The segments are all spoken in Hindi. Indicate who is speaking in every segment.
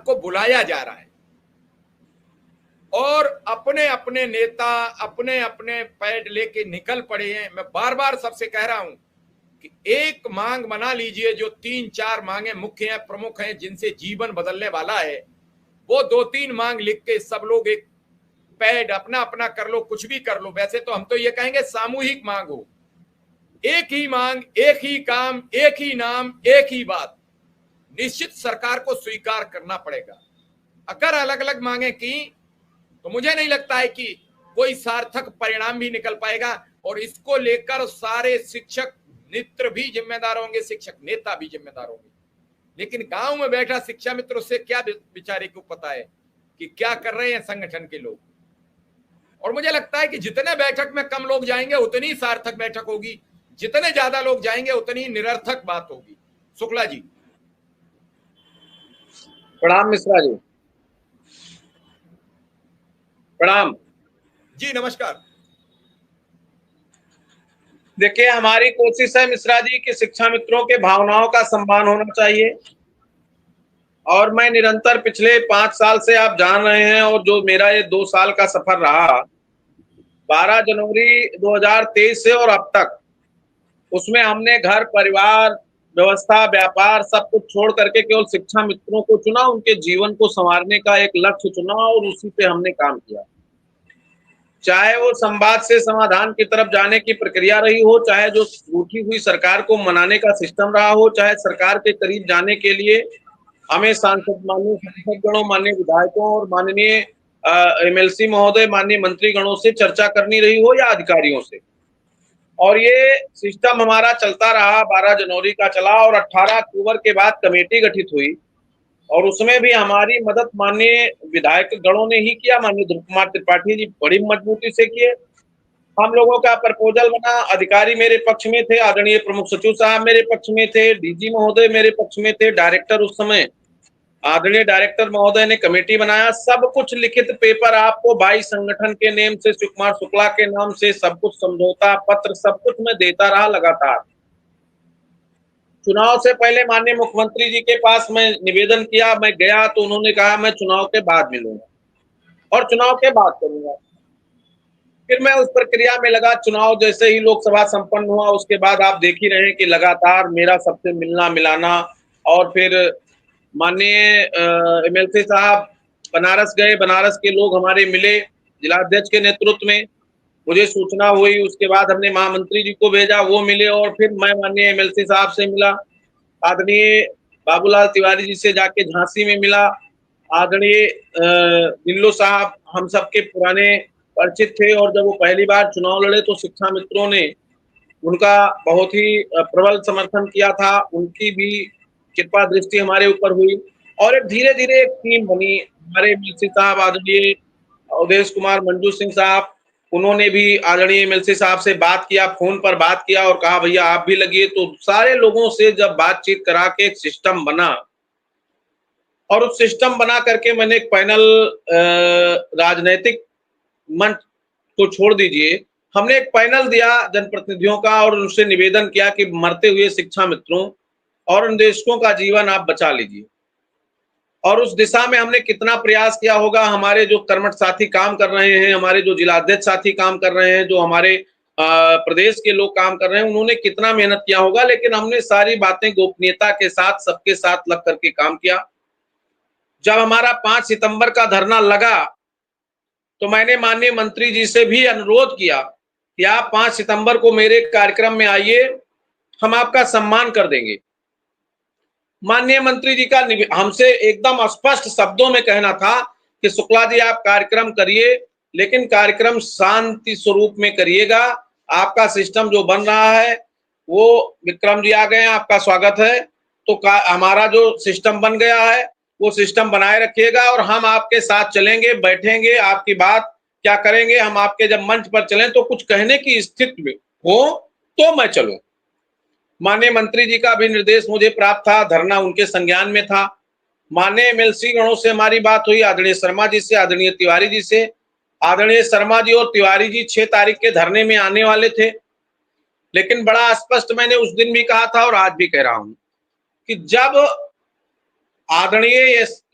Speaker 1: सबको बुलाया जा रहा है और अपने अपने नेता अपने अपने पैड लेके निकल पड़े हैं। मैं बार बार सबसे कह रहा हूं कि एक मांग बना लीजिए, जो 3-4 मांगे मुख्य हैं, प्रमुख हैं, जिनसे जीवन बदलने वाला है, वो 2-3 मांग लिख के सब लोग एक पैड अपना अपना कर लो, कुछ भी कर लो। वैसे तो हम तो ये कहेंगे सामूहिक मांग हो, एक ही मांग, एक ही काम, एक ही नाम, एक ही बात। निश्चित सरकार को स्वीकार करना पड़ेगा। अगर अलग अलग मांगे की तो मुझे नहीं लगता है कि कोई सार्थक परिणाम भी निकल पाएगा। और इसको लेकर सारे शिक्षक मित्र भी जिम्मेदार होंगे, शिक्षक नेता भी जिम्मेदार होंगे। लेकिन गांव में बैठा शिक्षा मित्र से क्या बेचारे को पता है कि क्या कर रहे हैं संगठन के लोग। और मुझे लगता है कि जितने बैठक में कम लोग जाएंगे उतनी सार्थक बैठक होगी, जितने ज्यादा लोग जाएंगे उतनी निरर्थक बात होगी। शुक्ला जी।
Speaker 2: प्रणाम मिश्रा जी। प्रणाम
Speaker 1: जी नमस्कार।
Speaker 2: देखिए, हमारी कोशिश है मिश्रा जी कि शिक्षा मित्रों के भावनाओं का सम्मान होना चाहिए। और मैं निरंतर पिछले 5 साल से आप जान रहे हैं, और जो मेरा ये 2 साल का सफर रहा 12 जनवरी 2023 से और अब तक, उसमें हमने घर परिवार व्यवस्था व्यापार सब कुछ छोड़ करके केवल शिक्षा मित्रों को चुना, उनके जीवन को संवारने का एक लक्ष्य चुना और उसी पे हमने काम किया। चाहे वो संवाद से समाधान की तरफ जाने की प्रक्रिया रही हो, चाहे जो रूठी हुई सरकार को मनाने का सिस्टम रहा हो, चाहे सरकार के करीब जाने के लिए हमें माननीय सांसदगणों, माननीय विधायकों और माननीय एमएलसी महोदय, माननीय मंत्रीगणों से चर्चा करनी रही हो या अधिकारियों से। और ये सिस्टम हमारा चलता रहा, 12 जनवरी का चला और 18 अक्टूबर के बाद कमेटी गठित हुई और उसमें भी हमारी मदद माननीय विधायक गणों ने ही किया। माननीय ध्रुव कुमार त्रिपाठी जी बड़ी मजबूती से किए। हम लोगों का प्रपोजल बना, अधिकारी मेरे पक्ष में थे, आदरणीय प्रमुख सचिव साहब मेरे पक्ष में थे, डीजी महोदय मेरे पक्ष में थे, डायरेक्टर उस समय आदरणीय डायरेक्टर महोदय ने कमेटी बनाया। सब कुछ लिखित पेपर आपको भाई संगठन के नेम से, शिव कुमार शुक्ला के नाम से, सब कुछ समझौता पत्र सब कुछ मैं देता रहा लगातार। चुनाव से पहले माननीय मुख्यमंत्री जी के पास मैं निवेदन किया, मैं गया तो उन्होंने कहा मैं चुनाव के बाद मिलूंगा और चुनाव के बाद करूंगा। फिर मैं उस प्रक्रिया में लगा। चुनाव जैसे ही लोकसभा संपन्न हुआ उसके बाद आप देख ही रहे हैं कि लगातार मेरा सबसे मिलना मिलाना। और फिर माननीय एमएलसी साहब बनारस गए, बनारस के लोग हमारे मिले जिलाध्यक्ष के नेतृत्व में, मुझे सूचना हुई, उसके बाद हमने महामंत्री जी को भेजा, वो मिले और फिर मैं माननीय एमएलसी साहब से मिला, आदरणीय बाबूलाल तिवारी जी से जाके झांसी में मिला, आदरणीय दिल्लो साहब हम सबके पुराने परिचित थे और जब वो पहली बार चुनाव लड़े तो शिक्षा मित्रों ने उनका बहुत ही प्रबल समर्थन किया था, उनकी भी कृपा दृष्टि हमारे ऊपर हुई और एक धीरे धीरे एक टीम बनी। हमारे एमएलसी साहब आदरणीय अवधेश कुमार मंजू सिंह साहब, उन्होंने भी आदरणीय एमएलसी साहब से बात किया, फोन पर बात किया और कहा भैया आप भी लगिए। तो सारे लोगों से जब बातचीत करा के एक सिस्टम बना और उस सिस्टम बना करके मैंने एक पैनल, राजनीतिक मंच को छोड़ दीजिए, हमने एक पैनल दिया जनप्रतिनिधियों का और उनसे निवेदन किया कि मरते हुए शिक्षा मित्रों और उन देशकों का जीवन आप बचा लीजिए। और उस दिशा में हमने कितना प्रयास किया होगा। हमारे जो कर्मठ साथी काम कर रहे हैं, हमारे जो जिलाध्यक्ष साथी काम कर रहे हैं, जो हमारे प्रदेश के लोग काम कर रहे हैं, उन्होंने कितना मेहनत किया होगा। लेकिन हमने सारी बातें गोपनीयता के साथ सबके साथ लग करके काम किया। जब हमारा 5 सितंबर का धरना लगा तो मैंने माननीय मंत्री जी से भी अनुरोध किया कि आप 5 सितंबर को मेरे कार्यक्रम में आइए, हम आपका सम्मान कर देंगे। माननीय मंत्री जी का हमसे एकदम स्पष्ट शब्दों में कहना था कि शुक्ला जी आप कार्यक्रम करिए, लेकिन कार्यक्रम शांति स्वरूप में करिएगा। आपका सिस्टम जो बन रहा है वो विक्रम जी आ गए हैं, आपका स्वागत है। तो हमारा जो सिस्टम बन गया है वो सिस्टम बनाए रखिएगा और हम आपके साथ चलेंगे, बैठेंगे, आपकी बात क्या करेंगे। हम आपके जब मंच पर चलें तो कुछ कहने की स्थिति में हो तो मैं चलूं। माननीय मंत्री जी का भी निर्देश मुझे प्राप्त था, धरना उनके संज्ञान में था। माननीय एमएलसी गणों से हमारी बात हुई, आदरणीय शर्मा जी से, आदरणीय तिवारी जी से। आदरणीय शर्मा जी और तिवारी जी 6 तारीख के धरने में आने वाले थे, लेकिन बड़ा स्पष्ट मैंने उस दिन भी कहा था और आज भी कह रहा हूं कि जब आदरणीय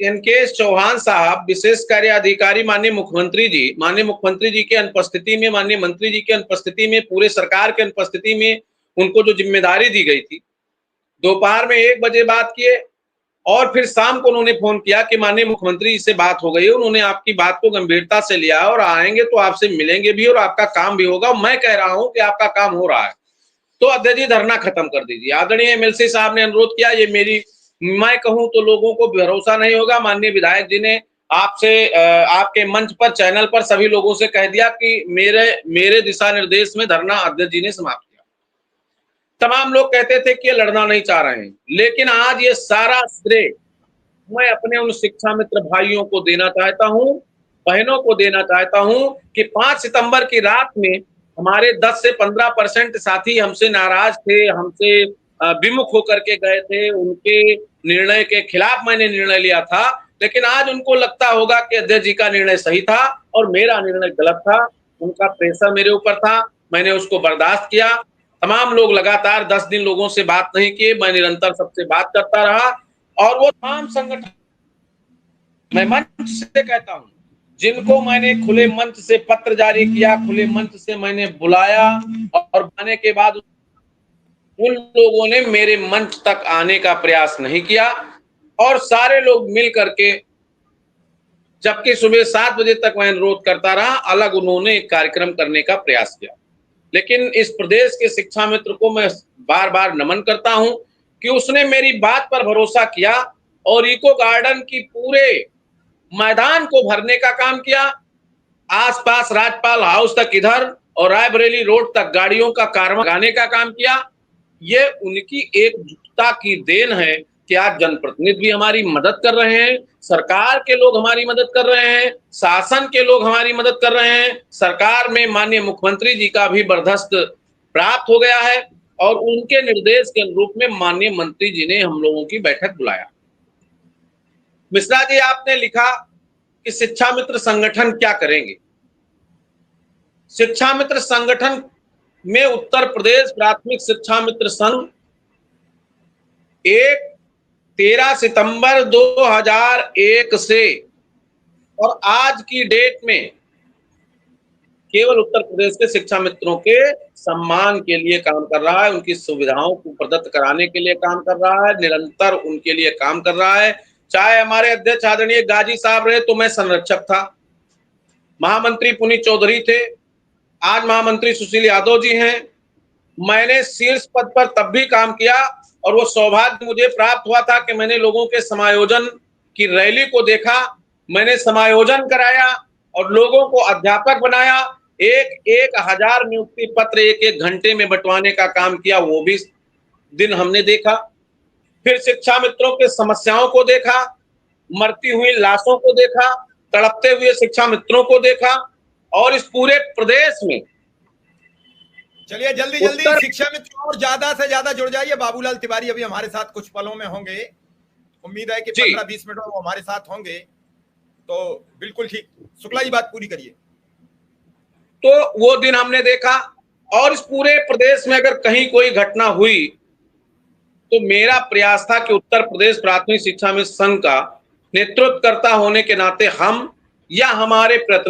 Speaker 2: एन.के. चौहान साहब, विशेष कार्य अधिकारी माननीय मुख्यमंत्री जी के अनुपस्थिति में, माननीय मंत्री जी के अनुपस्थिति में, पूरे सरकार के अनुपस्थिति में उनको जो जिम्मेदारी दी गई थी, दोपहर में 1 बजे बात किए और फिर शाम को उन्होंने फोन किया कि माननीय मुख्यमंत्री जी से बात हो गई है, उन्होंने आपकी बात को गंभीरता से लिया और आएंगे तो आपसे मिलेंगे भी और आपका काम भी होगा। मैं कह रहा हूं कि आपका काम हो रहा है, तो अध्यक्ष जी धरना खत्म कर दीजिए। आदरणीय एमएलसी साहब ने अनुरोध किया, ये मेरी, मैं कहूं तो लोगों को भरोसा नहीं होगा। माननीय विधायक जी ने आपसे आपके मंच पर, चैनल पर सभी लोगों से कह दिया कि मेरे दिशा निर्देश में धरना अध्यक्ष जी ने समाप्त किया। तमाम लोग कहते थे कि ये लड़ना नहीं चाह रहे हैं, लेकिन आज ये सारा श्रेय मैं अपने उन शिक्षा मित्र भाइयों को देना चाहता हूं, बहनों को देना चाहता हूं कि 5 सितंबर की रात में हमारे 10 से 15% साथी हमसे नाराज थे, हमसे विमुख होकर के गए थे, उनके निर्णय के खिलाफ मैंने निर्णय लिया था, लेकिन आज उनको लगता होगा कि अध्यक्ष जी का निर्णय सही था और मेरा निर्णय गलत था। उनका प्रेशर मेरे ऊपर था, मैंने उसको बर्दाश्त किया। तमाम लोग लगातार 10 दिन लोगों से बात नहीं किए, मैं निरंतर सबसे बात करता रहा और वो तमाम संगठन, मैं मंच से कहता हूं, जिनको मैंने खुले मंच से पत्र जारी किया, खुले मंच से मैंने बुलाया और बुलाने के बाद उन लोगों ने मेरे मंच तक आने का प्रयास नहीं किया और सारे लोग मिल करके, जबकि सुबह 7 बजे तक मैं अनुरोध करता रहा, अलग उन्होंने एक कार्यक्रम करने का प्रयास किया। लेकिन इस प्रदेश के शिक्षा मित्र को मैं बार बार नमन करता हूं कि उसने मेरी बात पर भरोसा किया और इको गार्डन की पूरे मैदान को भरने का काम किया। आसपास राजपाल हाउस तक इधर और रायबरेली रोड तक गाड़ियों का कारवां लगाने का काम किया। ये उनकी एकजुटता की देन है कि आज जनप्रतिनिधि भी हमारी मदद कर रहे हैं, सरकार के लोग हमारी मदद कर रहे हैं, शासन के लोग हमारी मदद कर रहे हैं, सरकार में माननीय मुख्यमंत्री जी का भी बर्दाश्त प्राप्त हो गया है और उनके निर्देश के अनुरूप में माननीय मंत्री जी ने हम लोगों की बैठक बुलाया। मिश्रा जी, आपने लिखा कि शिक्षा मित्र संगठन क्या करेंगे। शिक्षा मित्र संगठन में उत्तर प्रदेश प्राथमिक शिक्षा मित्र संघ 13 सितंबर 2001 से और आज की डेट में केवल उत्तर प्रदेश के शिक्षा मित्रों के सम्मान के लिए काम कर रहा है, उनकी सुविधाओं को प्रदत्त कराने के लिए काम कर रहा है, निरंतर उनके लिए काम कर रहा है। चाहे हमारे अध्यक्ष आदरणीय गाजी साहब रहे तो मैं संरक्षक था, महामंत्री पुनीत चौधरी थे, आज महामंत्री सुशील यादव जी हैं। मैंने शीर्ष पद पर तब भी काम किया और वो सौभाग्य मुझे प्राप्त हुआ था कि मैंने लोगों के समायोजन की रैली को देखा, मैंने समायोजन कराया और लोगों को अध्यापक बनाया, 1,000 नियुक्ति पत्र 1-1 घंटे में बंटवाने का काम किया, वो भी दिन हमने देखा। फिर शिक्षा मित्रों के समस्याओं को देखा, मरती हुई लाशों को देखा, तड़पते हुए शिक्षा मित्रों को देखा और इस पूरे प्रदेश में,
Speaker 1: चलिए जल्दी जल्दी शिक्षा मित्र और ज्यादा से ज्यादा जुड़ जाइए। बाबूलाल तिवारी अभी हमारे साथ कुछ पलों में होंगे, उम्मीद है कि 15-20 मिनट वो हमारे साथ होंगे, तो बिल्कुल ठीक। शुक्ला जी बात पूरी करिए।
Speaker 2: तो वो दिन हमने देखा और इस पूरे प्रदेश में अगर कहीं कोई घटना हुई तो मेरा प्रयास था कि उत्तर प्रदेश प्राथमिक शिक्षा मित्र संघ का नेतृत्व करता होने के नाते हम या हमारे प्रतिनिधि